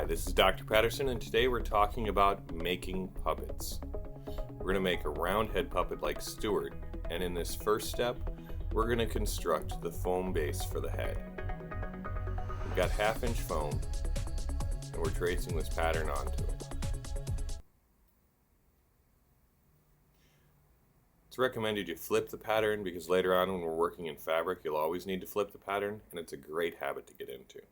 Hi, this is Dr. Patterson, and today we're talking about making puppets. We're going to make a round head puppet like Stuart, and in this first step, we're going to construct the foam base for the head. We've got 1/2 inch foam, and we're tracing this pattern onto it. It's recommended you flip the pattern because later on when we're working in fabric, you'll always need to flip the pattern, and it's a great habit to get into.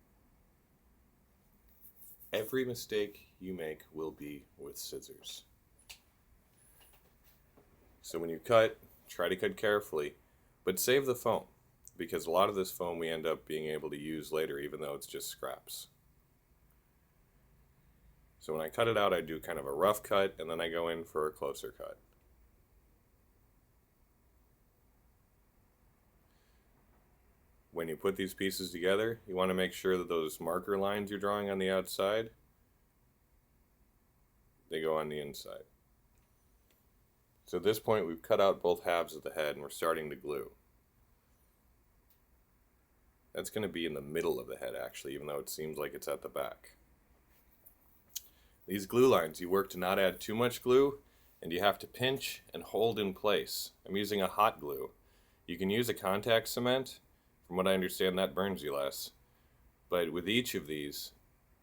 Every mistake you make will be with scissors. So when you cut, try to cut carefully, but save the foam, because a lot of this foam we end up being able to use later even though it's just scraps. So when I cut it out, I do kind of a rough cut, and then I go in for a closer cut. When you put these pieces together, you want to make sure that those marker lines you're drawing on the outside, they go on the inside. So at this point, we've cut out both halves of the head and we're starting to glue. That's going to be in the middle of the head actually, even though it seems like it's at the back. These glue lines, you work to not add too much glue, and you have to pinch and hold in place. I'm using a hot glue. You can use a contact cement. From what I understand, that burns you less. But with each of these,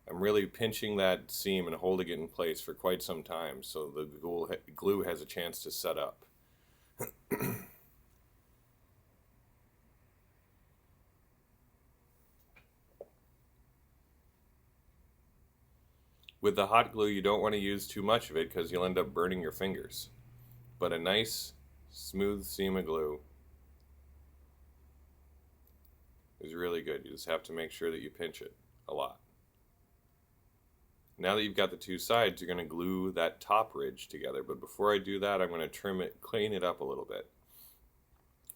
I'm really pinching that seam and holding it in place for quite some time so the glue has a chance to set up. With the hot glue, you don't want to use too much of it because you'll end up burning your fingers. But a nice, smooth seam of glue is really good. You just have to make sure that you pinch it a lot. Now that you've got the two sides, you're going to glue that top ridge together. But before I do that, I'm going to trim it, clean it up a little bit.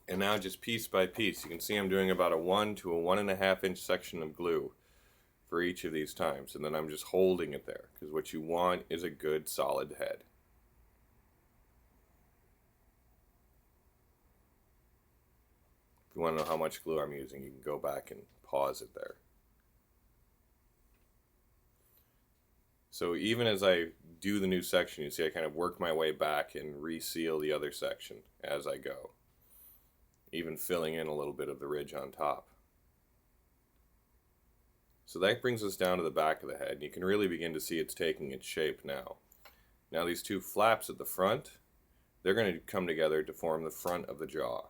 And now just piece by piece, you can see I'm doing about a 1 to a 1.5 inch section of glue for each of these times. And then I'm just holding it there because what you want is a good solid head. If you want to know how much glue I'm using, you can go back and pause it there. So even as I do the new section, you see I kind of work my way back and reseal the other section as I go, even filling in a little bit of the ridge on top. So that brings us down to the back of the head, and you can really begin to see it's taking its shape now. Now these two flaps at the front, they're going to come together to form the front of the jaw.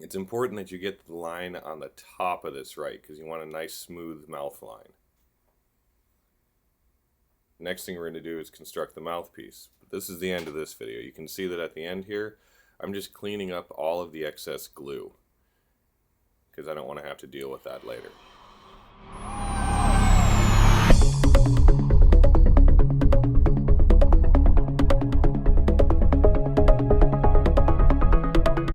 It's important that you get the line on the top of this right because you want a nice smooth mouth line. Next thing we're going to do is construct the mouthpiece. But this is the end of this video. You can see that at the end here, I'm just cleaning up all of the excess glue because I don't want to have to deal with that later.